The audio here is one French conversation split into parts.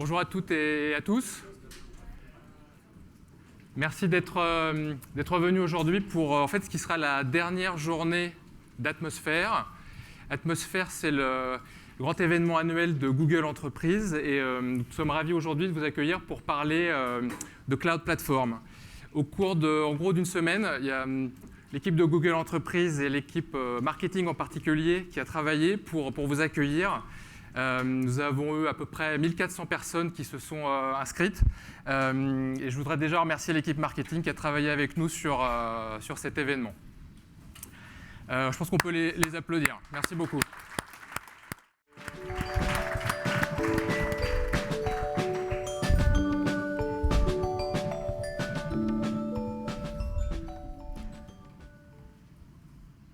Bonjour à toutes et à tous. Merci d'être venus aujourd'hui pour en fait, ce qui sera la dernière journée d'Atmosphère. Atmosphère, c'est le grand événement annuel de Google Entreprises et nous sommes ravis aujourd'hui de vous accueillir pour parler de Cloud Platform. Au cours en gros d'une semaine, il y a l'équipe de Google Entreprises et l'équipe marketing en particulier qui a travaillé pour vous accueillir. Nous avons eu à peu près 1400 personnes qui se sont inscrites. Et je voudrais déjà remercier l'équipe marketing qui a travaillé avec nous sur cet événement. Je pense qu'on peut les applaudir. Merci beaucoup.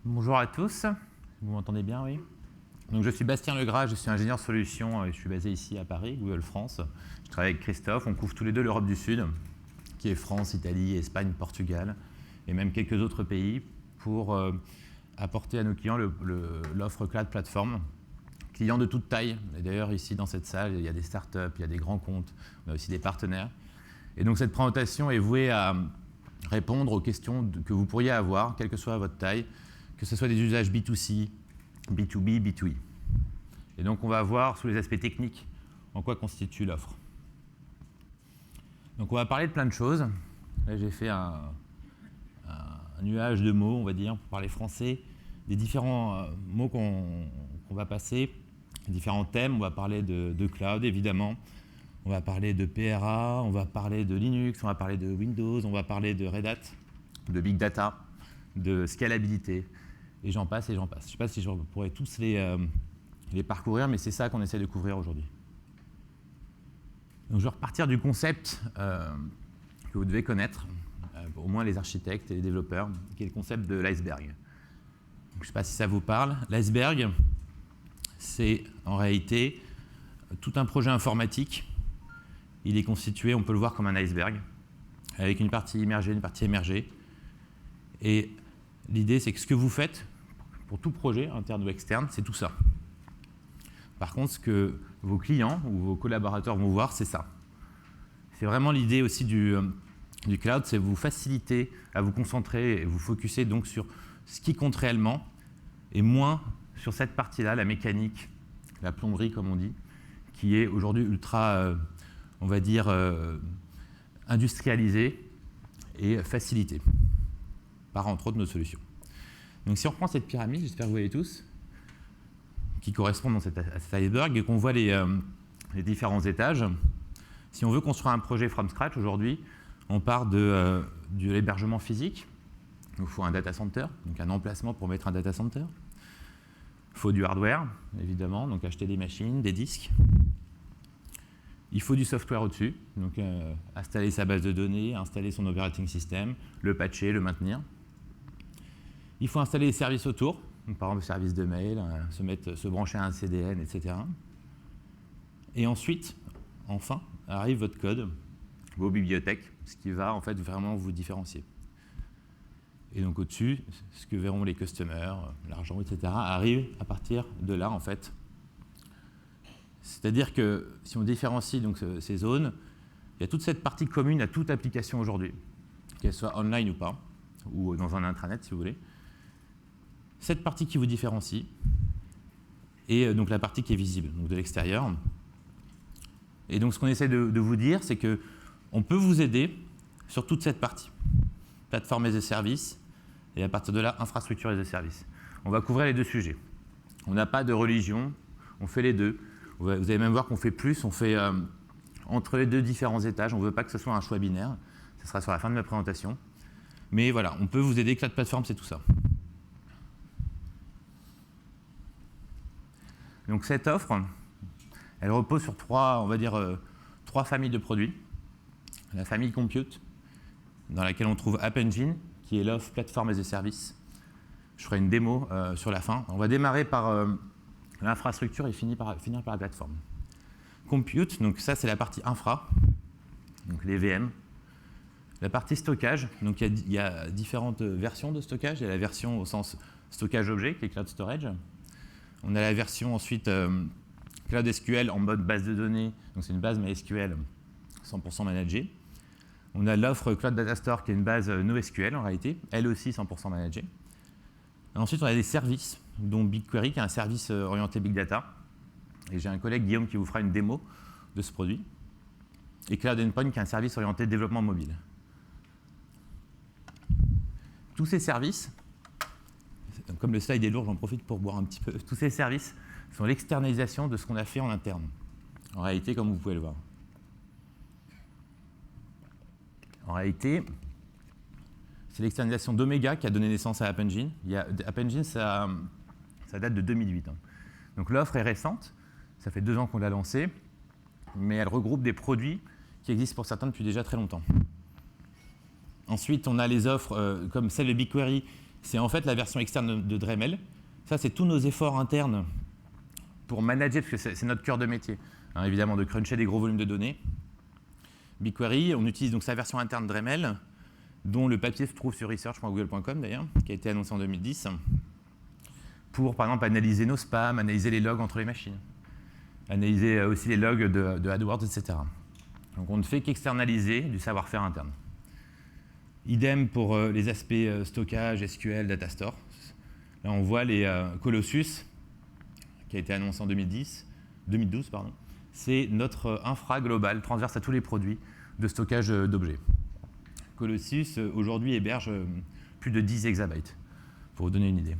Bonjour à tous. Vous m'entendez bien, oui? Donc, je suis Bastien Legras, je suis ingénieur solution et je suis basé ici à Paris, Google France. Je travaille avec Christophe, on couvre tous les deux l'Europe du Sud, qui est France, Italie, Espagne, Portugal, et même quelques autres pays, pour apporter à nos clients l'offre Cloud Platform. Clients de toute taille, et d'ailleurs ici dans cette salle, il y a des startups, il y a des grands comptes, on a aussi des partenaires. Et donc cette présentation est vouée à répondre aux questions que vous pourriez avoir, quelle que soit votre taille, que ce soit des usages B2C, B2B, B2E. Et donc on va voir sous les aspects techniques en quoi constitue l'offre. Donc on va parler de plein de choses. Là j'ai fait un nuage de mots, on va dire, pour parler français, des différents mots qu'on va passer, différents thèmes. On va parler de cloud évidemment, on va parler de PRA, on va parler de Linux, on va parler de Windows, on va parler de Red Hat, de Big Data, de scalabilité. Et j'en passe et j'en passe. Je ne sais pas si je pourrais tous les parcourir, mais c'est ça qu'on essaie de couvrir aujourd'hui. Donc je vais repartir du concept que vous devez connaître, au moins les architectes et les développeurs, qui est le concept de l'iceberg. Je ne sais pas si ça vous parle. L'iceberg, c'est en réalité tout un projet informatique. Il est constitué, on peut le voir comme un iceberg, avec une partie immergée, une partie émergée. Et l'idée, c'est que ce que vous faites pour tout projet, interne ou externe, c'est tout ça. Par contre, ce que vos clients ou vos collaborateurs vont voir, c'est ça. C'est vraiment l'idée aussi du cloud, c'est vous faciliter à vous concentrer et vous focuser donc sur ce qui compte réellement et moins sur cette partie-là, la mécanique, la plomberie comme on dit, qui est aujourd'hui ultra, on va dire, industrialisée et facilitée par entre autres nos solutions. Donc si on reprend cette pyramide, j'espère que vous voyez tous, qui correspond à cet iceberg et qu'on voit les différents étages, si on veut construire un projet from scratch aujourd'hui, on part de l'hébergement physique. Il nous faut un data center, donc un emplacement pour mettre un data center. Il faut du hardware, évidemment, donc acheter des machines, des disques. Il faut du software au-dessus, donc installer sa base de données, installer son operating system, le patcher, le maintenir. Il faut installer les services autour, donc par exemple le service de mail, se brancher à un CDN, etc. Et ensuite, enfin, arrive votre code, vos bibliothèques, ce qui va en fait vraiment vous différencier. Et donc au-dessus, ce que verront les customers, l'argent, etc., arrive à partir de là en fait. C'est-à-dire que si on différencie donc ces zones, il y a toute cette partie commune à toute application aujourd'hui, qu'elle soit online ou pas, ou dans un intranet si vous voulez. Cette partie qui vous différencie, et donc la partie qui est visible, donc de l'extérieur. Et donc ce qu'on essaie de vous dire, c'est qu'on peut vous aider sur toute cette partie. Plateforme as a service, et à partir de là, infrastructure as a service. On va couvrir les deux sujets. On n'a pas de religion, on fait les deux. Vous allez même voir qu'on fait plus, on fait entre les deux différents étages. On ne veut pas que ce soit un choix binaire. Ce sera sur la fin de ma présentation. Mais voilà, on peut vous aider. Cloud Platform, c'est tout ça. Donc cette offre, elle repose sur trois familles de produits. La famille Compute, dans laquelle on trouve App Engine, qui est l'offre Platform as a Service. Je ferai une démo sur la fin. On va démarrer par l'infrastructure et finir par la plateforme. Compute, donc ça c'est la partie infra, donc les VM. La partie stockage, donc il y a différentes versions de stockage. Il y a la version au sens stockage objet, qui est Cloud Storage. On a la version ensuite Cloud SQL en mode base de données, donc c'est une base MySQL 100% managée. On a l'offre Cloud Data Store qui est une base NoSQL en réalité, elle aussi 100% managée. Et ensuite, on a des services, dont BigQuery qui est un service orienté Big Data. Et j'ai un collègue, Guillaume, qui vous fera une démo de ce produit. Et Cloud Endpoint qui est un service orienté développement mobile. Tous ces services, comme le slide est lourd, j'en profite pour boire un petit peu. Tous ces services sont l'externalisation de ce qu'on a fait en interne. En réalité, comme vous pouvez le voir. En réalité, c'est l'externalisation d'Omega qui a donné naissance à App Engine. App Engine, ça date de 2008. Donc l'offre est récente, ça fait 2 ans qu'on l'a lancée, mais elle regroupe des produits qui existent pour certains depuis déjà très longtemps. Ensuite, on a les offres comme celle de BigQuery, c'est en fait la version externe de Dremel. Ça, c'est tous nos efforts internes pour manager, parce que c'est notre cœur de métier, hein, évidemment, de cruncher des gros volumes de données. BigQuery, on utilise donc sa version interne Dremel, dont le papier se trouve sur research.google.com d'ailleurs, qui a été annoncé en 2010, pour par exemple analyser nos spams, analyser les logs entre les machines, analyser aussi les logs de AdWords, etc. Donc on ne fait qu'externaliser du savoir-faire interne. Idem pour les aspects stockage, SQL, Data Store. Là on voit les Colossus, qui a été annoncé en 2012, pardon. C'est notre infra global, transverse à tous les produits de stockage d'objets. Colossus, aujourd'hui, héberge plus de 10 exabytes, pour vous donner une idée.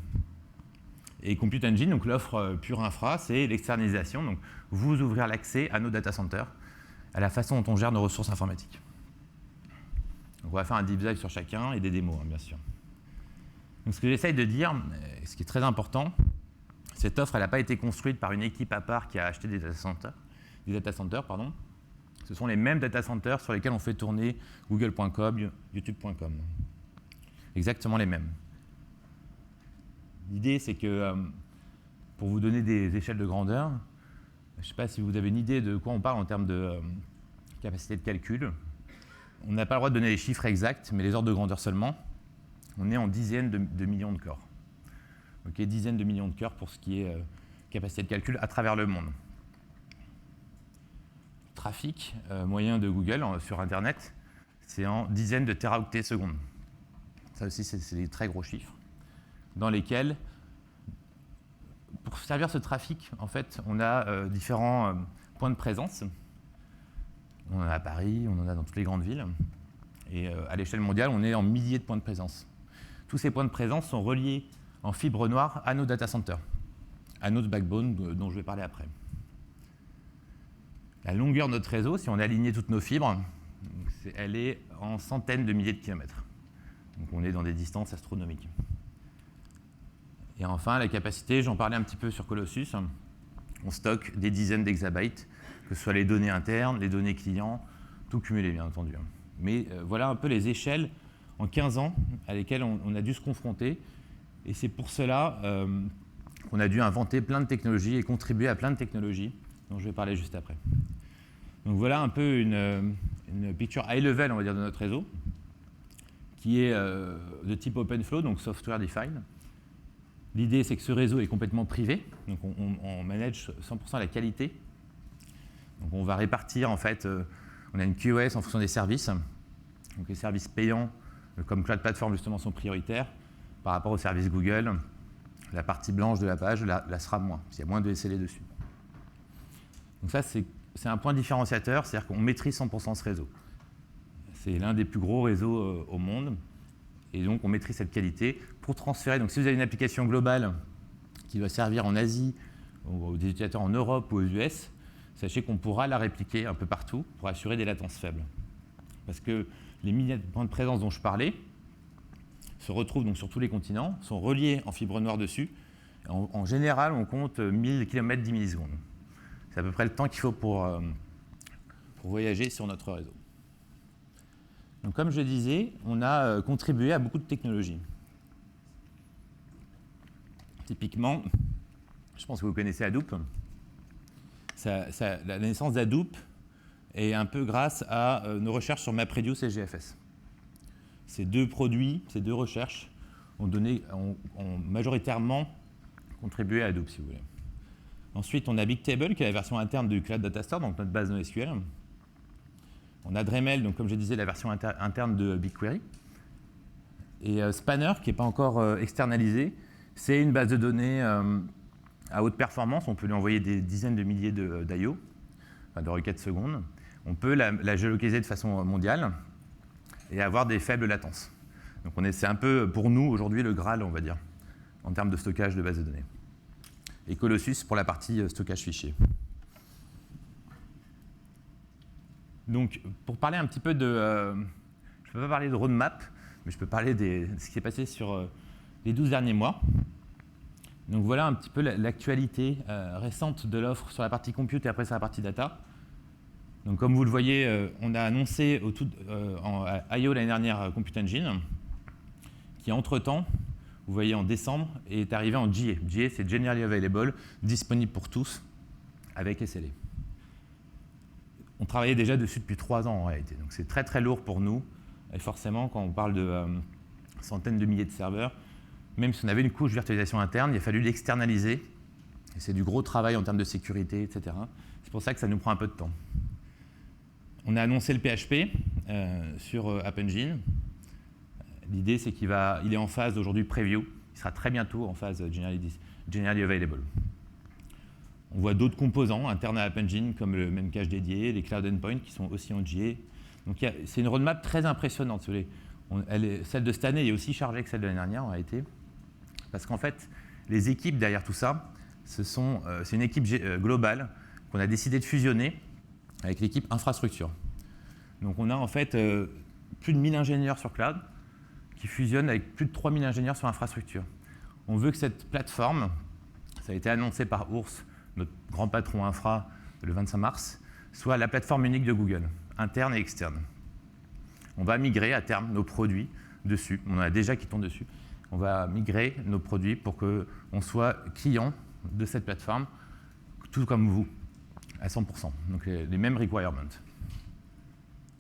Et Compute Engine, donc l'offre pure infra, c'est l'externalisation. Donc, vous ouvrir l'accès à nos data centers, à la façon dont on gère nos ressources informatiques. Donc, on va faire un deep dive sur chacun et des démos, hein, bien sûr. Donc, ce que j'essaye de dire, ce qui est très important, cette offre, elle n'a pas été construite par une équipe à part qui a acheté des data centers. Ce sont les mêmes data centers sur lesquels on fait tourner google.com, youtube.com. Exactement les mêmes. L'idée, c'est que, pour vous donner des échelles de grandeur, je ne sais pas si vous avez une idée de quoi on parle en termes de capacité de calcul. On n'a pas le droit de donner les chiffres exacts, mais les ordres de grandeur seulement. On est en dizaines de millions de corps. Okay, dizaines de millions de cœurs pour ce qui est capacité de calcul à travers le monde. Trafic moyen de Google sur Internet, c'est en dizaines de téraoctets secondes. Ça aussi, c'est des très gros chiffres, dans lesquels, pour servir ce trafic, en fait, on a différents points de présence. On en a à Paris, on en a dans toutes les grandes villes. Et à l'échelle mondiale, on est en milliers de points de présence. Tous ces points de présence sont reliés en fibre noire à nos data centers, à notre backbone dont je vais parler après. La longueur de notre réseau, si on a aligné toutes nos fibres, elle est en centaines de milliers de kilomètres. Donc on est dans des distances astronomiques. Et enfin, la capacité, j'en parlais un petit peu sur Colossus, on stocke des dizaines d'exabytes, que ce soit les données internes, les données clients, tout cumulé bien entendu. Mais voilà un peu les échelles en 15 ans à lesquelles on a dû se confronter. Et c'est pour cela qu'on a dû inventer plein de technologies et contribuer à plein de technologies dont je vais parler juste après. Donc voilà un peu une picture high level, on va dire, de notre réseau, qui est de type OpenFlow, donc software defined. L'idée, c'est que ce réseau est complètement privé, donc on manage 100% la qualité. Donc on va répartir, en fait, on a une QoS en fonction des services. Donc les services payants, comme Cloud Platform, justement, sont prioritaires par rapport aux services Google. La partie blanche de la page la sera moins, s'il y a moins de SLA dessus. Donc ça, c'est un point différenciateur, c'est-à-dire qu'on maîtrise 100% ce réseau. C'est l'un des plus gros réseaux au monde, et donc on maîtrise cette qualité pour transférer. Donc si vous avez une application globale qui doit servir en Asie, ou des utilisateurs en Europe ou aux US, sachez qu'on pourra la répliquer un peu partout pour assurer des latences faibles. Parce que les milliers de points de présence dont je parlais se retrouvent donc sur tous les continents, sont reliés en fibre noire dessus. En général, on compte 1000 km 10 millisecondes. C'est à peu près le temps qu'il faut pour voyager sur notre réseau. Donc, comme je disais, on a contribué à beaucoup de technologies. Typiquement, je pense que vous connaissez Hadoop. La naissance d'Hadoop est un peu grâce à nos recherches sur MapReduce et GFS. Ces deux produits, ces deux recherches ont majoritairement contribué à Hadoop, si vous voulez. Ensuite, on a Bigtable, qui est la version interne du Cloud Data Store, donc notre base NoSQL. On a Dremel, donc comme je disais, la version interne de BigQuery. Et Spanner, qui n'est pas encore externalisé, c'est une base de données à haute performance. On peut lui envoyer des dizaines de milliers d'IO, enfin de requêtes secondes. On peut la géolocaliser de façon mondiale et avoir des faibles latences. Donc c'est un peu, pour nous, aujourd'hui, le Graal, on va dire, en termes de stockage de bases de données. Et Colossus pour la partie stockage fichier. Donc, pour parler un petit peu de... je ne peux pas parler de roadmap, mais je peux parler de ce qui s'est passé sur les 12 derniers mois. Donc voilà un petit peu l'actualité récente de l'offre sur la partie compute et après sur la partie data. Donc comme vous le voyez, on a annoncé à I.O. l'année dernière Compute Engine, qui entre-temps, vous voyez en décembre, est arrivé en GA. GA, c'est Generally Available, disponible pour tous, avec SLA. On travaillait déjà dessus depuis 3 ans en réalité, donc c'est très très lourd pour nous. Et forcément, quand on parle de centaines de milliers de serveurs, même si on avait une couche de virtualisation interne, il a fallu l'externaliser. Et c'est du gros travail en termes de sécurité, etc. C'est pour ça que ça nous prend un peu de temps. On a annoncé le PHP sur App Engine. L'idée, c'est qu'il est en phase aujourd'hui preview. Il sera très bientôt en phase generally available. On voit d'autres composants internes à App Engine, comme le même cache dédié, les Cloud Endpoint, qui sont aussi en GA. Donc c'est une roadmap très impressionnante. Celle de cette année est aussi chargée que celle de l'année dernière, en réalité. Parce qu'en fait, les équipes derrière tout ça, c'est une équipe globale qu'on a décidé de fusionner avec l'équipe infrastructure. Donc on a en fait plus de 1000 ingénieurs sur cloud qui fusionnent avec plus de 3000 ingénieurs sur infrastructure. On veut que cette plateforme, ça a été annoncé par Urs, notre grand patron infra, le 25 mars, soit la plateforme unique de Google, interne et externe. On va migrer à terme nos produits dessus. On en a déjà qui tournent dessus. On va migrer nos produits pour qu'on soit client de cette plateforme, tout comme vous, à 100%. Donc les mêmes requirements.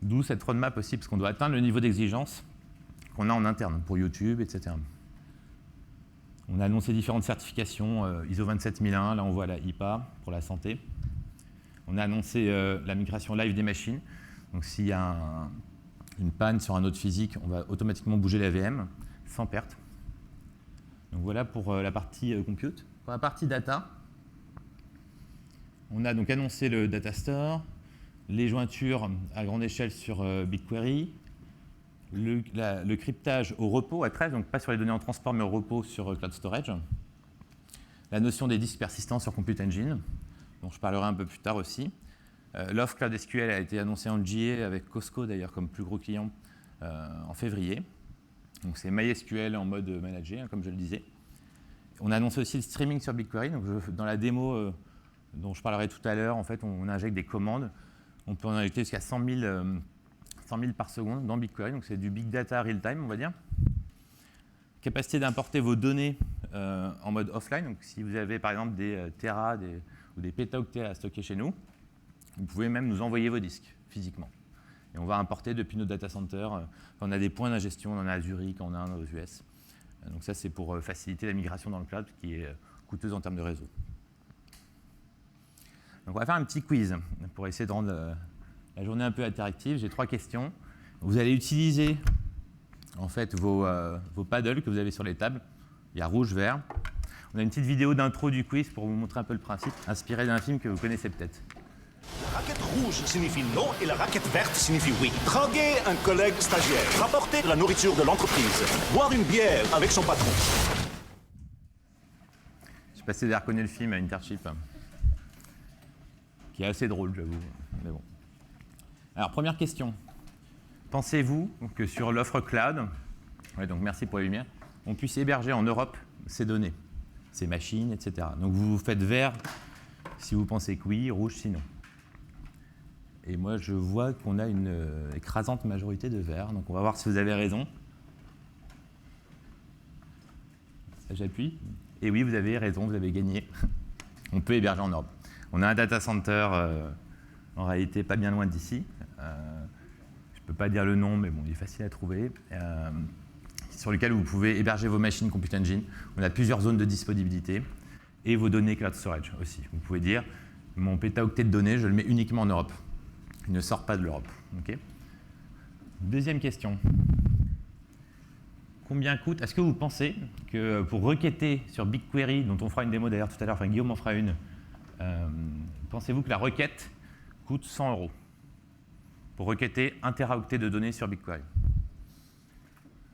D'où cette roadmap aussi, parce qu'on doit atteindre le niveau d'exigence qu'on a en interne pour YouTube, etc. On a annoncé différentes certifications, ISO 27001, là on voit la IPA pour la santé. On a annoncé la migration live des machines. Donc s'il y a une panne sur un node physique, on va automatiquement bouger la VM sans perte. Donc voilà pour la partie compute. Pour la partie data, on a donc annoncé le Data Store, les jointures à grande échelle sur BigQuery, le cryptage au repos à 13, donc pas sur les données en transport, mais au repos sur Cloud Storage. La notion des disques persistants sur Compute Engine, dont je parlerai un peu plus tard aussi. L'offre Cloud SQL a été annoncée en GA avec Costco d'ailleurs comme plus gros client en février. Donc c'est MySQL en mode manager, comme je le disais. On a annoncé aussi le streaming sur BigQuery. Donc dans la démo dont je parlerai tout à l'heure, en fait, on injecte des commandes. On peut en injecter jusqu'à 100 000 par seconde dans BigQuery. Donc c'est du big data real time, on va dire. Capacité d'importer vos données en mode offline. Donc si vous avez par exemple des Tera ou des pétaoctets à stocker chez nous, vous pouvez même nous envoyer vos disques physiquement. Et on va importer depuis nos data centers. On a des points d'ingestion, on en a à Zurich, en Inde, aux US. Donc ça, c'est pour faciliter la migration dans le cloud, qui est coûteuse en termes de réseau. Donc on va faire un petit quiz pour essayer de rendre la journée un peu interactive. J'ai 3 questions. Vous allez utiliser en fait vos paddles que vous avez sur les tables. Il y a rouge, vert. On a une petite vidéo d'intro du quiz pour vous montrer un peu le principe, inspiré d'un film que vous connaissez peut-être. La raquette rouge signifie non et la raquette verte signifie oui. Draguer un collègue stagiaire, rapporter de la nourriture de l'entreprise, boire une bière avec son patron. Je sais pas si vous avez reconnu le film Internship, qui est assez drôle, j'avoue. Mais bon. Alors, première question. Pensez-vous que sur l'offre cloud, donc merci pour la lumière, on puisse héberger en Europe ces données, ces machines, etc. Donc vous faites vert si vous pensez que oui, rouge sinon. Et moi, je vois qu'on a une écrasante majorité de verts. Donc, on va voir si vous avez raison. J'appuie. Et oui, vous avez raison, vous avez gagné. On peut héberger en Europe. On a un data center, en réalité, pas bien loin d'ici. Je ne peux pas dire le nom, mais bon, il est facile à trouver. Sur lequel vous pouvez héberger vos machines Compute Engine. On a plusieurs zones de disponibilité. et vos données cloud storage aussi. Vous pouvez dire, mon pétaoctet de données, je le mets uniquement en Europe. Il ne sort pas de l'Europe. Okay. Deuxième question. Combien coûte? Est-ce que vous pensez que pour requêter sur BigQuery, dont on fera une démo d'ailleurs tout à l'heure, enfin Guillaume en fera une, pensez-vous que la requête coûte 100 € pour requêter 1 teraoctet de données sur BigQuery?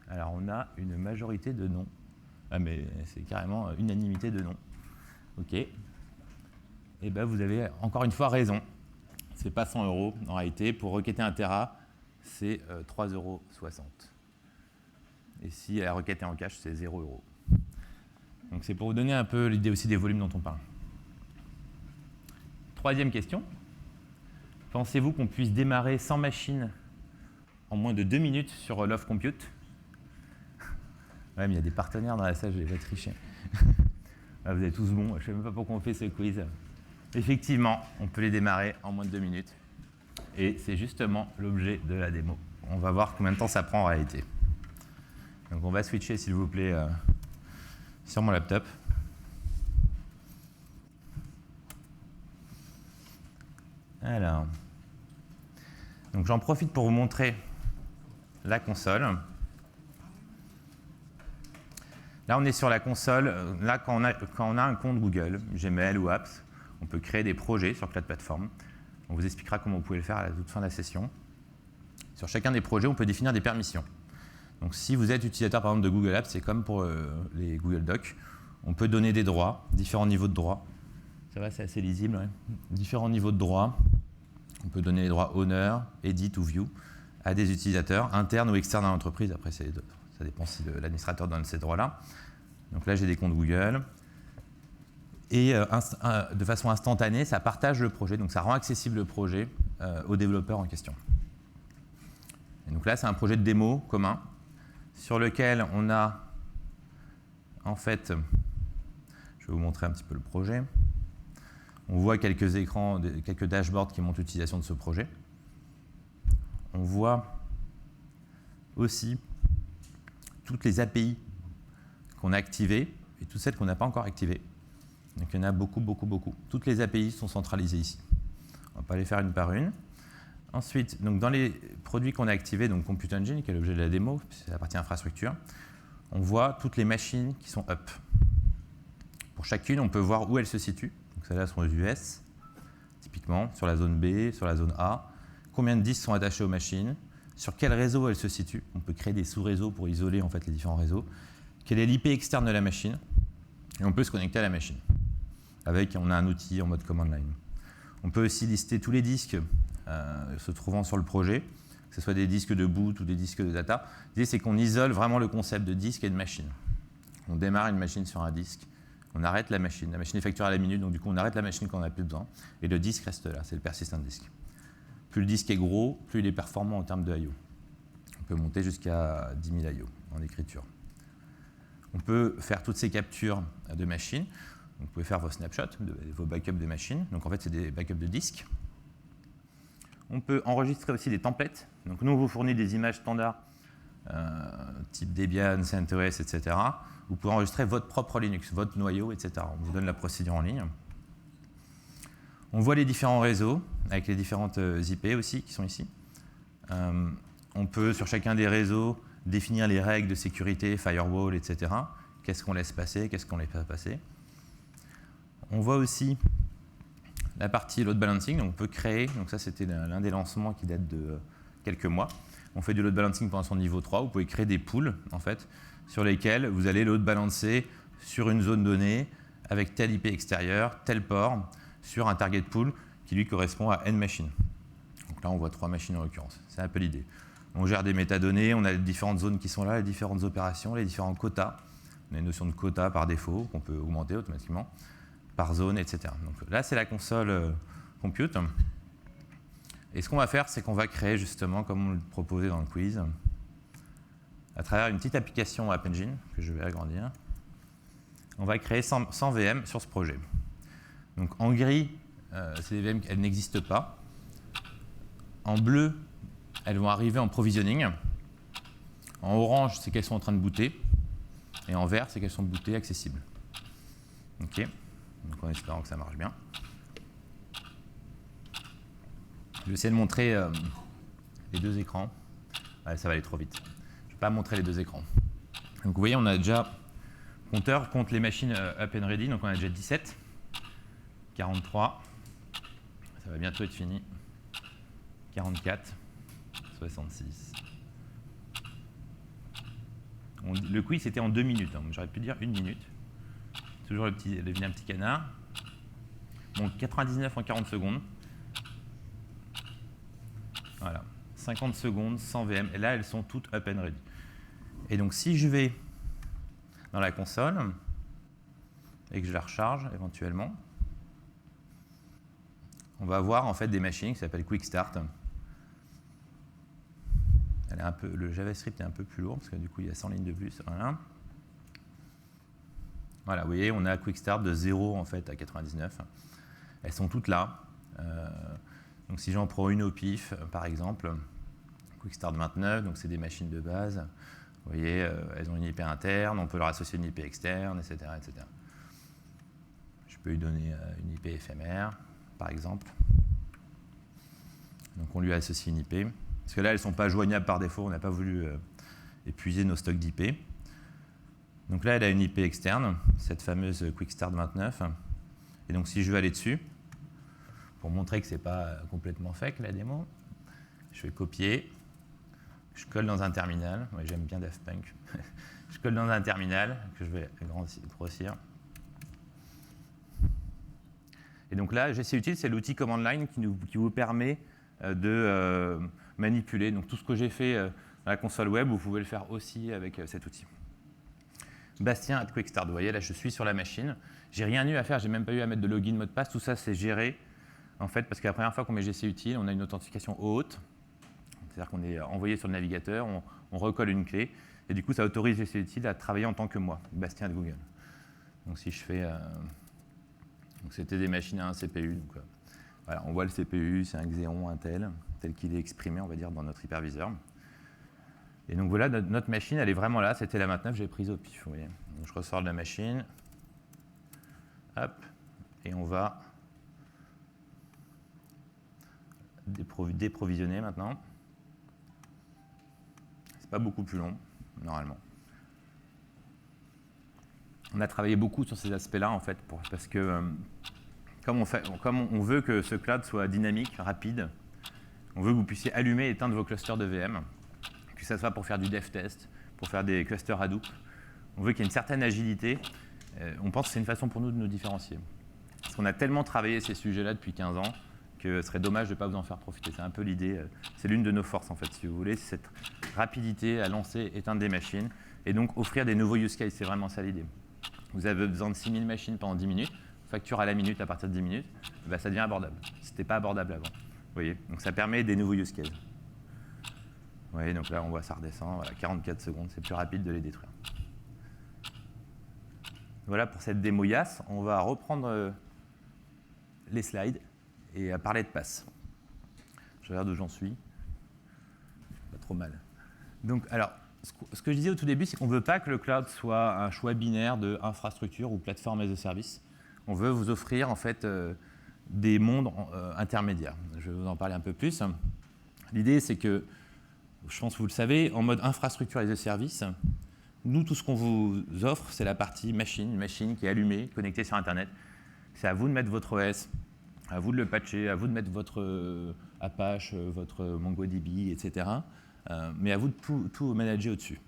Alors on a une majorité de non. Ah mais c'est carrément unanimité de non. Ok. Et bien vous avez encore une fois raison. C'est pas 100 € en réalité. Pour requêter 1 tera, c'est 3,60 €. Et si la requête est en cache, c'est 0 €. Donc c'est pour vous donner un peu l'idée aussi des volumes dont on parle. Troisième question. Pensez-vous qu'on puisse démarrer sans machine en moins de 2 minutes sur Love Compute? Ouais, mais il y a des partenaires dans la salle, je vais pas tricher. Ah, vous êtes tous bons, je ne sais même pas pourquoi on fait ce quiz. Effectivement, on peut les démarrer en moins de 2 minutes. Et c'est justement l'objet de la démo. On va voir combien de temps ça prend en réalité. Donc on va switcher, s'il vous plaît, sur mon laptop. Alors, donc j'en profite pour vous montrer la console. Là, on est sur la console. Là, quand on a un compte Google, Gmail ou Apps, on peut créer des projets sur Cloud Platform. On vous expliquera comment vous pouvez le faire à la toute fin de la session. Sur chacun des projets, on peut définir des permissions. Donc, si vous êtes utilisateur, par exemple, de Google Apps, c'est comme pour les Google Docs. On peut donner des droits, différents niveaux de droits. Ça va, c'est assez lisible, ouais. Différents niveaux de droits. On peut donner les droits Owner, Edit ou View à des utilisateurs internes ou externes à l'entreprise. Après, ça dépend si l'administrateur donne ces droits-là. Donc là, j'ai des comptes Google. Et de façon instantanée, ça partage le projet. Donc ça rend accessible le projet aux développeurs en question. Et donc là, c'est un projet de démo commun sur lequel on a, en fait, je vais vous montrer un petit peu le projet. On voit quelques écrans, quelques dashboards qui montrent l'utilisation de ce projet. On voit aussi toutes les API qu'on a activées et toutes celles qu'on n'a pas encore activées. Donc il y en a beaucoup, beaucoup, beaucoup. Toutes les API sont centralisées ici. On ne va pas les faire une par une. Ensuite, donc dans les produits qu'on a activés, donc Compute Engine, qui est l'objet de la démo, c'est la partie infrastructure, on voit toutes les machines qui sont up. Pour chacune, on peut voir où elles se situent. Donc celles-là sont aux US, typiquement, sur la zone B, sur la zone A. Combien de disques sont attachés aux machines? Sur quel réseau elles se situent? On peut créer des sous-réseaux pour isoler en fait, les différents réseaux. Quelle est l'IP externe de la machine? Et on peut se connecter à la machine. On a un outil en mode command line. On peut aussi lister tous les disques se trouvant sur le projet, que ce soit des disques de boot ou des disques de data. L'idée, c'est qu'on isole vraiment le concept de disque et de machine. On démarre une machine sur un disque, on arrête la machine. La machine est facturée à la minute, donc du coup, on arrête la machine quand on n'a plus besoin. Et le disque reste là, c'est le persistent disk. Plus le disque est gros, plus il est performant en termes de I/O. On peut monter jusqu'à 10 000 I/O en écriture. On peut faire toutes ces captures de machines. Vous pouvez faire vos snapshots, vos backups de machines. Donc en fait, c'est des backups de disques. On peut enregistrer aussi des templates. Donc nous, on vous fournit des images standards, type Debian, CentOS, etc. Vous pouvez enregistrer votre propre Linux, votre noyau, etc. On vous donne la procédure en ligne. On voit les différents réseaux, avec les différentes IP aussi, qui sont ici. On peut, sur chacun des réseaux, définir les règles de sécurité, firewall, etc. Qu'est-ce qu'on laisse passer, qu'est-ce qu'on laisse pas passer. On voit aussi la partie load balancing. Donc on peut créer, donc ça c'était l'un des lancements qui date de quelques mois. On fait du load balancing pendant son niveau 3. Vous pouvez créer des pools, en fait, sur lesquels vous allez load balancer sur une zone donnée avec tel IP extérieur, tel port, sur un target pool qui lui correspond à N machines. Donc là, on voit 3 machines en l'occurrence. C'est un peu l'idée. On gère des métadonnées, on a les différentes zones qui sont là, les différentes opérations, les différents quotas. On a une notion de quota par défaut qu'on peut augmenter automatiquement, par zone, etc. Donc là, c'est la console Compute. Et ce qu'on va faire, c'est qu'on va créer justement, comme on le proposait dans le quiz, à travers une petite application App Engine, que je vais agrandir, on va créer 100 VM sur ce projet. Donc en gris, c'est des VM qui n'existent pas. En bleu, elles vont arriver en provisioning. En orange, c'est qu'elles sont en train de booter. Et en vert, c'est qu'elles sont bootées accessibles. Okay. Donc en espérant que ça marche bien. Je vais essayer de montrer les deux écrans. Ouais, ça va aller trop vite. Je ne vais pas montrer les deux écrans. Donc vous voyez, on a déjà compteur contre les machines up and ready. Donc on a déjà 17, 43, ça va bientôt être fini, 44, 66. Le quiz c'était en 2 minutes, hein. J'aurais pu dire 1 minute. Toujours le vilain petit canard. Bon, 99 en 40 secondes. Voilà, 50 secondes, 100 VM. Et là, elles sont toutes up and ready. Et donc, si je vais dans la console et que je la recharge éventuellement, on va avoir en fait des machines qui s'appellent Quick Start. Le JavaScript est un peu plus lourd parce que du coup, il y a 100 lignes de plus. Voilà. Voilà, vous voyez, on a Quick Start de 0 en fait à 99. Elles sont toutes là. Donc si j'en prends une au pif, par exemple, Quick Start 29, donc c'est des machines de base. Vous voyez, elles ont une IP interne, on peut leur associer une IP externe, etc., etc. Je peux lui donner une IP éphémère, par exemple. Donc on lui associe une IP. Parce que là, elles ne sont pas joignables par défaut, on n'a pas voulu épuiser nos stocks d'IP. Donc là, elle a une IP externe, cette fameuse Quick Start 29. Et donc si je veux aller dessus, pour montrer que ce n'est pas complètement fake, la démo, je vais copier, je colle dans un terminal. Ouais, j'aime bien Daft Punk. Je colle dans un terminal que je vais grossir. Et donc là, GC Utile, c'est l'outil command line qui vous permet de manipuler. Donc tout ce que j'ai fait dans la console web, vous pouvez le faire aussi avec cet outil. Bastien @ QuickStart. Vous voyez, là, je suis sur la machine. J'ai rien eu à faire, j'ai même pas eu à mettre de login, mot de passe. Tout ça, c'est géré, en fait, parce que la première fois qu'on met GC Utile, on a une authentification haute. C'est-à-dire qu'on est envoyé sur le navigateur, on recolle une clé, et du coup, ça autorise GC Utile à travailler en tant que moi, Bastien de Google. Donc si je fais... donc c'était des machines à un CPU. Donc, voilà, on voit le CPU, c'est un Xeon Intel, tel qu'il est exprimé, on va dire, dans notre hyperviseur. Et donc voilà, notre machine, elle est vraiment là. C'était la 29, j'ai prise au pif. Vous voyez. Donc, je ressors de la machine. Hop. Et on va déprovisionner maintenant. C'est pas beaucoup plus long, normalement. On a travaillé beaucoup sur ces aspects-là, en fait, parce que comme on veut que ce cloud soit dynamique, rapide, on veut que vous puissiez allumer et éteindre vos clusters de VM, que ce soit pour faire du dev test, pour faire des clusters Hadoop. On veut qu'il y ait une certaine agilité. On pense que c'est une façon pour nous de nous différencier. Parce qu'on a tellement travaillé ces sujets-là depuis 15 ans que ce serait dommage de ne pas vous en faire profiter. C'est un peu l'idée. C'est l'une de nos forces, en fait, si vous voulez, c'est cette rapidité à lancer, éteindre des machines, et donc offrir des nouveaux use cases. C'est vraiment ça l'idée. Vous avez besoin de 6000 machines pendant 10 minutes, facture à la minute à partir de 10 minutes, ben ça devient abordable. Ce n'était pas abordable avant. Vous voyez, donc ça permet des nouveaux use cases. Vous voyez, donc là, on voit ça redescend. Voilà, 44 secondes, c'est plus rapide de les détruire. Voilà pour cette démo YAS. On va reprendre les slides et parler de pass. Je regarde où j'en suis. Pas trop mal. Donc, alors, ce que je disais au tout début, c'est qu'on ne veut pas que le cloud soit un choix binaire de infrastructure ou plateforme as a service. On veut vous offrir, en fait, des mondes intermédiaires. Je vais vous en parler un peu plus. L'idée, c'est que, je pense que vous le savez, en mode infrastructure as a service, nous, tout ce qu'on vous offre, c'est la partie machine, une machine qui est allumée, connectée sur Internet. C'est à vous de mettre votre OS, à vous de le patcher, à vous de mettre votre Apache, votre MongoDB, etc. Mais à vous de tout manager au-dessus.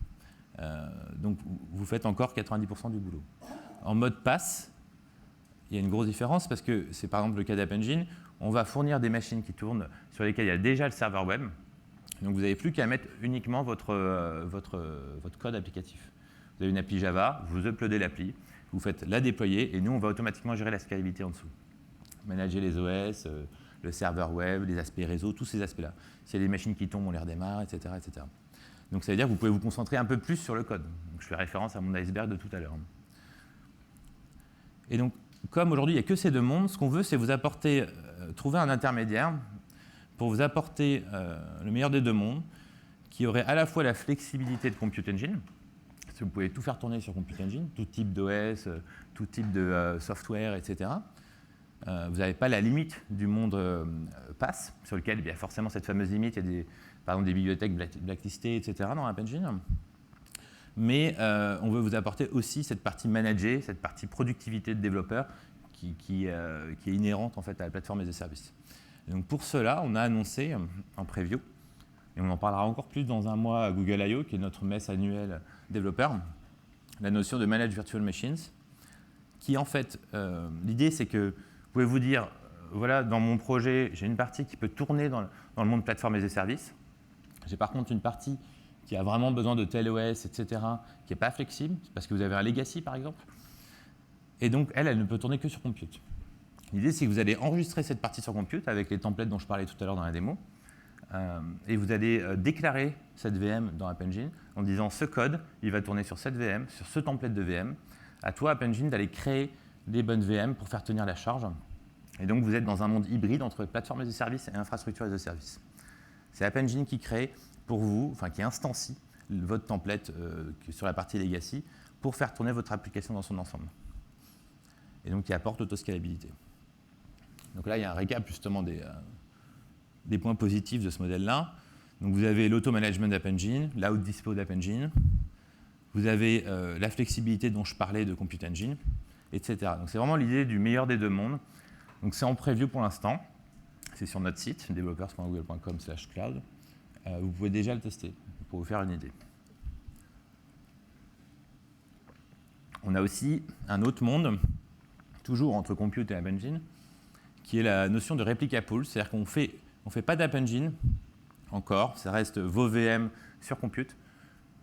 Donc, vous faites encore 90% du boulot. En mode pass, il y a une grosse différence parce que c'est par exemple le cas d'App Engine. On va fournir des machines qui tournent sur lesquelles il y a déjà le serveur web. Donc, vous n'avez plus qu'à mettre uniquement votre code applicatif. Vous avez une appli Java, vous uploadez l'appli, vous faites la déployer et nous, on va automatiquement gérer la scalabilité en dessous. Manager les OS, le serveur web, les aspects réseau, tous ces aspects-là. S'il y a des machines qui tombent, on les redémarre, etc., etc. Donc, ça veut dire que vous pouvez vous concentrer un peu plus sur le code. Donc, je fais référence à mon iceberg de tout à l'heure. Et donc, comme aujourd'hui, il n'y a que ces deux mondes, ce qu'on veut, c'est vous apporter, trouver un intermédiaire pour vous apporter le meilleur des deux mondes, qui aurait à la fois la flexibilité de Compute Engine, Vous pouvez tout faire tourner sur Compute Engine, tout type d'OS, tout type de software, etc. Vous n'avez pas la limite du monde PaaS, sur lequel il y a forcément cette fameuse limite. Il y a par exemple des bibliothèques blacklistées, etc. dans App Engine. Mais on veut vous apporter aussi cette partie managée, cette partie productivité de développeur qui est inhérente en fait, à la plateforme as a service. Et donc pour cela, on a annoncé en preview, et on en parlera encore plus dans un mois à Google I.O., qui est notre messe annuelle développeur, la notion de Managed Virtual Machines, qui en fait, l'idée c'est que vous pouvez vous dire, voilà, dans mon projet, j'ai une partie qui peut tourner dans le monde plateforme as a service. J'ai par contre une partie qui a vraiment besoin de tel OS, etc., qui n'est pas flexible, parce que vous avez un legacy par exemple. Et donc, elle ne peut tourner que sur Compute. L'idée, c'est que vous allez enregistrer cette partie sur Compute avec les templates dont je parlais tout à l'heure dans la démo. Et vous allez déclarer cette VM dans App Engine en disant ce code, il va tourner sur cette VM, sur ce template de VM. À toi, App Engine, d'aller créer les bonnes VM pour faire tenir la charge. Et donc, vous êtes dans un monde hybride entre plateforme as a service et infrastructure as a service. C'est App Engine qui crée pour vous, enfin qui instancie votre template sur la partie legacy pour faire tourner votre application dans son ensemble. Et donc qui apporte l'autoscalabilité. Donc là, il y a un récap justement des points positifs de ce modèle-là. Donc vous avez l'auto-management d'App Engine, l'out-dispo d'App Engine, vous avez la flexibilité dont je parlais de Compute Engine, etc. Donc c'est vraiment l'idée du meilleur des deux mondes. Donc c'est en preview pour l'instant. C'est sur notre site, developers.google.com/cloud. Vous pouvez déjà le tester pour vous faire une idée. On a aussi un autre monde, toujours entre Compute et App Engine, qui est la notion de replica pool. C'est-à-dire qu'on ne fait pas d'App Engine encore, ça reste vos VM sur Compute,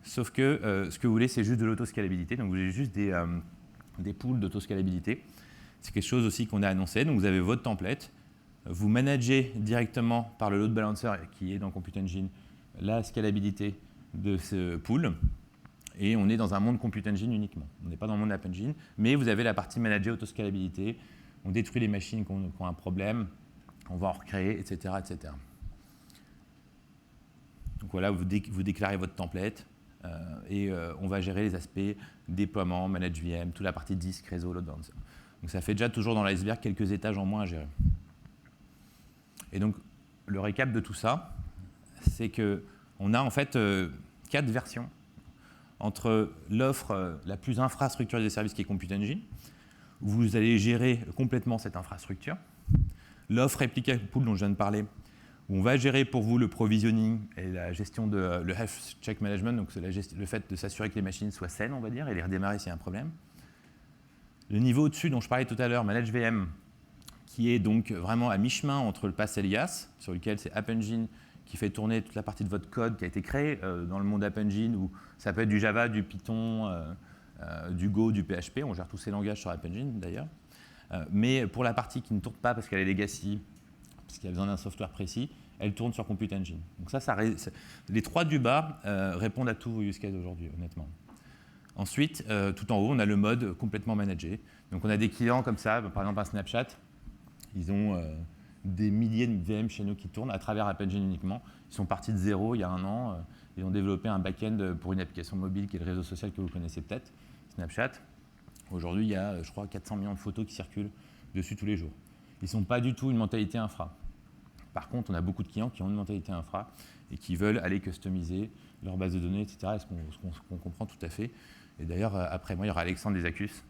sauf que ce que vous voulez, c'est juste de l'autoscalabilité. Donc vous avez juste des pools d'autoscalabilité. C'est quelque chose aussi qu'on a annoncé. Donc vous avez votre template, vous managez directement par le load balancer qui est dans Compute Engine la scalabilité de ce pool. Et on est dans un monde Compute Engine uniquement. On n'est pas dans le monde App Engine, mais vous avez la partie manager autoscalabilité. On détruit les machines qui ont un problème, on va en recréer, etc. etc. Donc voilà, vous déclarez votre template et on va gérer les aspects déploiement, manage VM, toute la partie disque, réseau, load balancer. Donc ça fait déjà toujours dans l'iceberg quelques étages en moins à gérer. Et donc le récap de tout ça, c'est qu'on a en fait 4 versions entre l'offre la plus infrastructure des services qui est Compute Engine, où vous allez gérer complètement cette infrastructure, l'offre Replica Pool dont je viens de parler, où on va gérer pour vous le provisioning et la gestion de le health check management, donc le fait de s'assurer que les machines soient saines, on va dire, et les redémarrer s'il y a un problème. Le niveau au-dessus dont je parlais tout à l'heure, Manage VM, qui est donc vraiment à mi-chemin entre le PaaS et l'IaaS, sur lequel c'est App Engine qui fait tourner toute la partie de votre code qui a été créé dans le monde App Engine, où ça peut être du Java, du Python, du Go, du PHP, on gère tous ces langages sur App Engine d'ailleurs. Mais pour la partie qui ne tourne pas parce qu'elle est legacy, parce qu'il y a besoin d'un software précis, elle tourne sur Compute Engine. Donc les 3 du bas répondent à tous vos use cases aujourd'hui, honnêtement. Ensuite, tout en haut, on a le mode complètement managé. Donc on a des clients comme ça, par exemple un Snapchat, ils ont des milliers de VM chez nous qui tournent à travers App Engine uniquement. Ils sont partis de zéro il y a 1 an. Ils ont développé un back-end pour une application mobile qui est le réseau social que vous connaissez peut-être, Snapchat. Aujourd'hui, il y a, je crois, 400 millions de photos qui circulent dessus tous les jours. Ils ne sont pas du tout une mentalité infra. Par contre, on a beaucoup de clients qui ont une mentalité infra et qui veulent aller customiser leur base de données, etc. Ce qu'on comprend tout à fait. Et d'ailleurs, après moi, il y aura Alexandre Desacus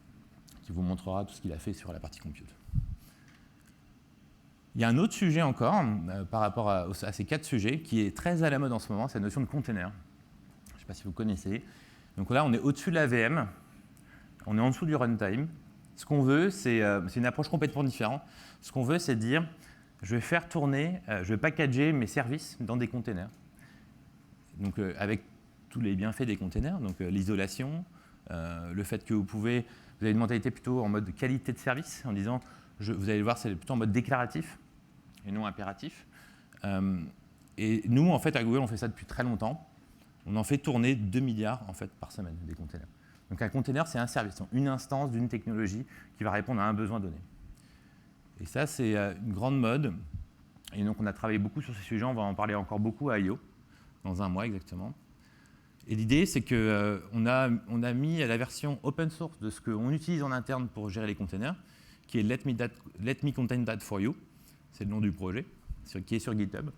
qui vous montrera tout ce qu'il a fait sur la partie compute. Il y a un autre sujet encore, par rapport à ces 4 sujets, qui est très à la mode en ce moment, c'est la notion de container. Je ne sais pas si vous connaissez. Donc là, on est au-dessus de la VM, on est en dessous du runtime. Ce qu'on veut, c'est une approche complètement différente. Ce qu'on veut, c'est dire, je vais faire tourner, je vais packager mes services dans des containers. Donc avec tous les bienfaits des containers, donc l'isolation, le fait que vous avez une mentalité plutôt en mode qualité de service, en disant, vous allez le voir, c'est plutôt en mode déclaratif et non impératif. Et nous, en fait, à Google, on fait ça depuis très longtemps. On en fait tourner 2 milliards en fait, par semaine, des containers. Donc un container, c'est un service, une instance d'une technologie qui va répondre à un besoin donné. Et ça, c'est une grande mode. Et donc, on a travaillé beaucoup sur ces sujets. On va en parler encore beaucoup à I.O. dans 1 mois exactement. Et l'idée, c'est qu'on a mis à la version open source de ce qu'on utilise en interne pour gérer les containers, qui est Let me contain that for you. C'est le nom du projet, qui est sur GitHub.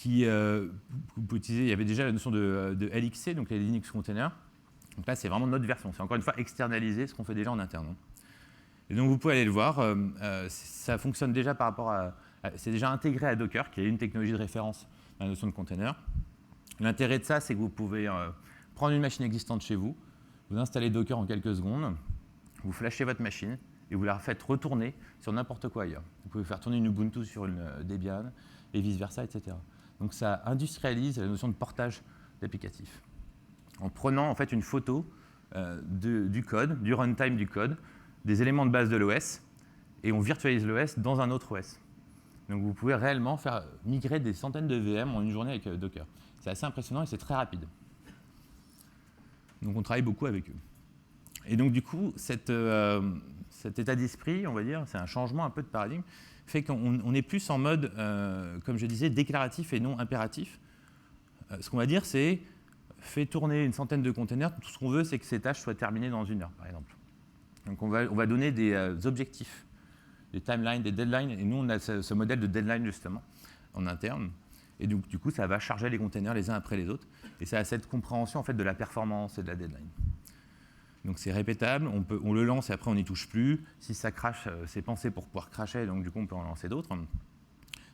Vous pouvez utiliser, il y avait déjà la notion de LXC, donc les Linux Containers. Donc là, c'est vraiment notre version. C'est encore une fois externalisé ce qu'on fait déjà en interne. Et donc, vous pouvez aller le voir. Ça fonctionne déjà par rapport c'est déjà intégré à Docker, qui est une technologie de référence dans la notion de container. L'intérêt de ça, c'est que vous pouvez prendre une machine existante chez vous, vous installez Docker en quelques secondes, vous flashez votre machine et vous la faites retourner sur n'importe quoi ailleurs. Vous pouvez faire tourner une Ubuntu sur une Debian et vice-versa, etc. Donc ça industrialise la notion de portage d'applicatifs. En prenant en fait une photo du code, du runtime du code, des éléments de base de l'OS, et on virtualise l'OS dans un autre OS. Donc vous pouvez réellement faire migrer des centaines de VM en une journée avec Docker. C'est assez impressionnant et c'est très rapide. Donc on travaille beaucoup avec eux. Et donc du coup, cet état d'esprit, on va dire, c'est un changement un peu de paradigme, fait qu'on est plus en mode, comme je disais, déclaratif et non impératif. Ce qu'on va dire, c'est fait tourner une centaine de containers, tout ce qu'on veut, c'est que ces tâches soient terminées dans 1 heure, par exemple. Donc on va donner des objectifs, des timelines, des deadlines, et nous on a ce modèle de deadline justement en interne. Et donc du coup ça va charger les containers les uns après les autres, et ça a cette compréhension en fait de la performance et de la deadline. Donc c'est répétable, on le lance et après on n'y touche plus. Si ça crache, c'est pensé pour pouvoir crasher, donc du coup on peut en lancer d'autres.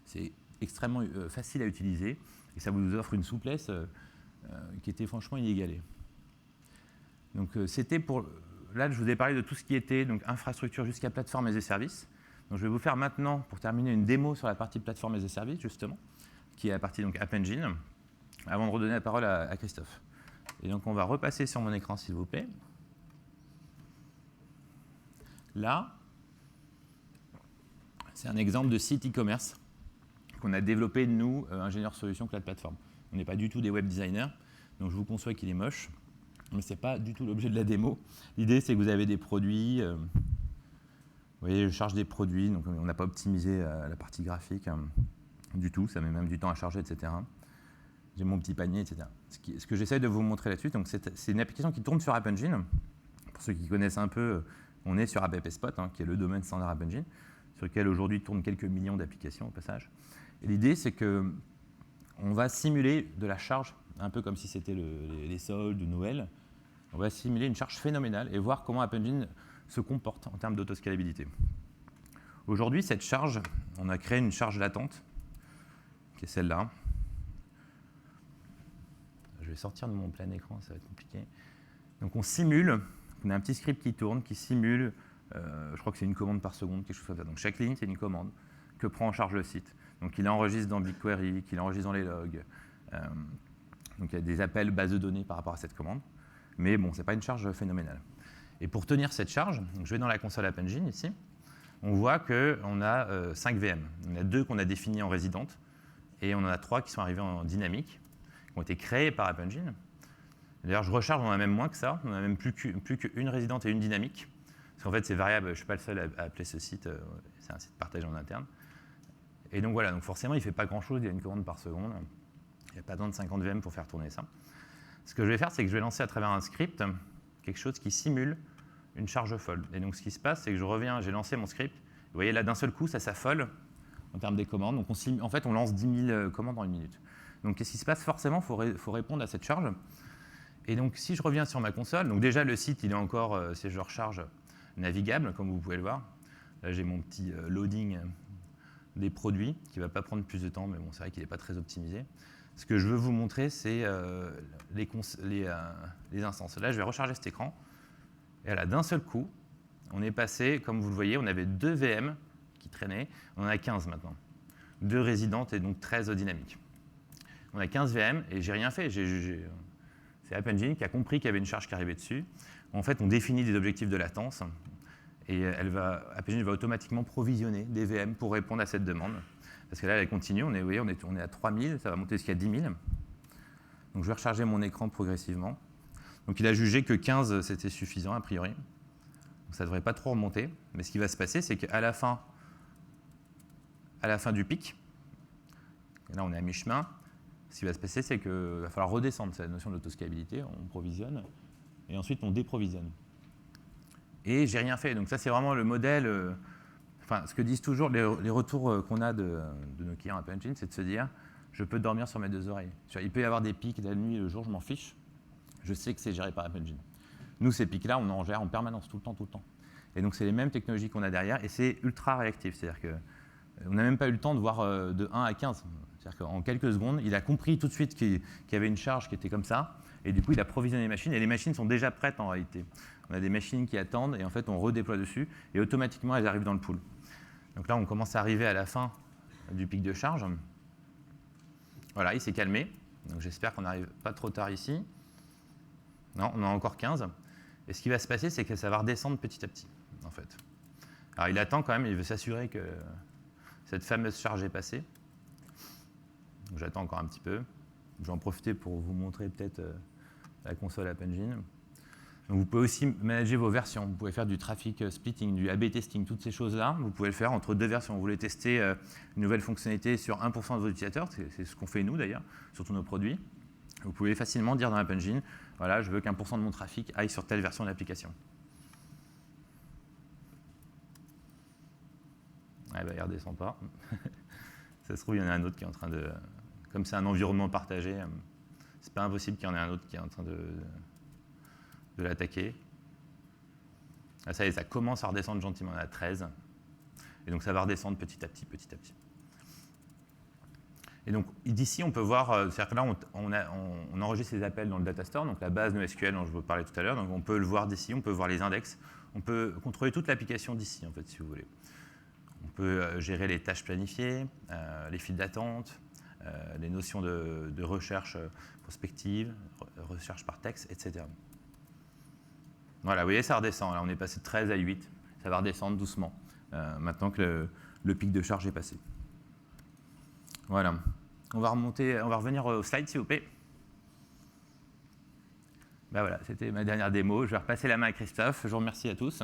C'est extrêmement facile à utiliser et ça vous offre une souplesse qui était franchement inégalée. Donc c'était pour... Là, je vous ai parlé de tout ce qui était donc, infrastructure jusqu'à plateforme as a service. Donc, je vais vous faire maintenant, pour terminer, une démo sur la partie plateforme as a service, justement, qui est la partie donc, App Engine, avant de redonner la parole à Christophe. Et donc, on va repasser sur mon écran, s'il vous plaît. Là, c'est un exemple de site e-commerce qu'on a développé, nous, ingénieurs solutions cloud platform. On n'est pas du tout des web designers, donc je vous conçois qu'il est moche. Mais ce n'est pas du tout l'objet de la démo. L'idée, c'est que vous avez des produits. Vous voyez, je charge des produits, donc on n'a pas optimisé la partie graphique du tout. Ça met même du temps à charger, etc. J'ai mon petit panier, etc. Ce que j'essaie de vous montrer là-dessus, c'est une application qui tourne sur App Engine. Pour ceux qui connaissent un peu, on est sur AppSpot, qui est le domaine standard App Engine, sur lequel aujourd'hui tournent quelques millions d'applications au passage. Et l'idée, c'est qu'on va simuler de la charge, un peu comme si c'était les soldes de Noël. On va simuler une charge phénoménale et voir comment App Engine se comporte en termes d'autoscalabilité. Aujourd'hui, cette charge, on a créé une charge latente, qui est celle-là. Je vais sortir de mon plein écran, ça va être compliqué. Donc on simule, on a un petit script qui tourne, qui simule, je crois que c'est une commande par seconde, quelque chose comme ça. Donc chaque ligne, c'est une commande que prend en charge le site. Donc il enregistre dans BigQuery, qu'il enregistre dans les logs. Donc il y a des appels base de données par rapport à cette commande. Mais bon, ce n'est pas une charge phénoménale. Et pour tenir cette charge, donc je vais dans la console App Engine ici, on voit qu'on a 5 VM. On a 2 qu'on a définis en résidente et on en a 3 qui sont arrivés en dynamique, qui ont été créés par App Engine. D'ailleurs, je recharge, on a même moins que ça. On a même plus qu'une résidente et une dynamique. Parce qu'en fait, c'est variable. Je ne suis pas le seul à appeler ce site. C'est un site partagé en interne. Et donc voilà, donc forcément, il ne fait pas grand-chose. Il y a une commande par seconde. Il n'y a pas besoin de 50 VM pour faire tourner ça. Ce que je vais faire, c'est que je vais lancer à travers un script quelque chose qui simule une charge folle. Et donc, ce qui se passe, c'est que je reviens, j'ai lancé mon script. Vous voyez, là, d'un seul coup, ça s'affole en termes des commandes. Donc, en fait, on lance 10 000 commandes en 1 minute. Donc, qu'est-ce qui se passe? Forcément, il faut répondre à cette charge. Et donc, si je reviens sur ma console, donc déjà, le site, il est encore, si je recharge, navigable, comme vous pouvez le voir. Là, j'ai mon petit loading des produits qui ne va pas prendre plus de temps, mais bon, c'est vrai qu'il n'est pas très optimisé. Ce que je veux vous montrer, c'est les instances. Là, je vais recharger cet écran. Et là, d'un seul coup, on est passé, comme vous le voyez, on avait 2 VM qui traînaient. On en a 15 maintenant. 2 résidentes et donc 13 dynamiques. On a 15 VM et j'ai rien fait. C'est App Engine qui a compris qu'il y avait une charge qui arrivait dessus. En fait, on définit des objectifs de latence et App Engine va automatiquement provisionner des VM pour répondre à cette demande. Parce que là, elle continue, on est à 3000, ça va monter jusqu'à 10 000. Donc je vais recharger mon écran progressivement. Donc il a jugé que 15, c'était suffisant, a priori. Donc ça ne devrait pas trop remonter. Mais ce qui va se passer, c'est qu'à la fin du pic, là on est à mi-chemin, ce qui va se passer, c'est qu'il va falloir redescendre cette notion d'autoscalabilité, on provisionne, et ensuite on déprovisionne. Et j'ai rien fait. Donc ça, c'est vraiment le modèle, enfin, ce que disent toujours les retours qu'on a de nos clients App Engine, c'est de se dire, je peux dormir sur mes 2 oreilles. Il peut y avoir des pics la nuit et le jour, je m'en fiche. Je sais que c'est géré par App Engine. Nous, ces pics-là, on en gère en permanence, tout le temps. Et donc, c'est les mêmes technologies qu'on a derrière, et c'est ultra réactif. C'est-à-dire qu'on n'a même pas eu le temps de voir de 1 à 15. C'est-à-dire qu'en quelques secondes, il a compris tout de suite qu'il y avait une charge qui était comme ça, et du coup, il a provisionné les machines, et les machines sont déjà prêtes en réalité. On a des machines qui attendent, et en fait, on redéploie dessus, et automatiquement, elles arrivent dans le pool. Donc là, on commence à arriver à la fin du pic de charge. Voilà, il s'est calmé. Donc j'espère qu'on n'arrive pas trop tard ici. Non, on en a encore 15. Et ce qui va se passer, c'est que ça va redescendre petit à petit, en fait. Alors il attend quand même, il veut s'assurer que cette fameuse charge est passée. Donc j'attends encore un petit peu. Je vais en profiter pour vous montrer peut-être la console App Engine. Donc vous pouvez aussi manager vos versions. Vous pouvez faire du traffic splitting, du A/B testing, toutes ces choses-là. Vous pouvez le faire entre 2 versions. Vous voulez tester une nouvelle fonctionnalité sur 1% de vos utilisateurs, c'est ce qu'on fait nous d'ailleurs, sur tous nos produits. Vous pouvez facilement dire dans App Engine, voilà, je veux qu'1% de mon trafic aille sur telle version de l'application. Ah bah, il ne redescend pas. Ça se trouve, il y en a un autre qui est en train de... Comme c'est un environnement partagé, c'est pas impossible qu'il y en ait un autre qui est en train de l'attaquer. Ah, ça y est, ça commence à redescendre gentiment, on est à 13. Et donc ça va redescendre petit à petit. Et donc d'ici, on peut voir, c'est-à-dire que là, on enregistre les appels dans le data store, donc la base NoSQL dont je vous parlais tout à l'heure. Donc on peut le voir d'ici, on peut voir les index. On peut contrôler toute l'application d'ici, en fait, si vous voulez. On peut gérer les tâches planifiées, les files d'attente, les notions de recherche prospective, recherche par texte, etc. Voilà, vous voyez, ça redescend. Là, on est passé de 13 à 8. Ça va redescendre doucement, maintenant que le pic de charge est passé. Voilà. On va revenir au slide, s'il vous plaît. Ben voilà, c'était ma dernière démo. Je vais repasser la main à Christophe. Je vous remercie à tous.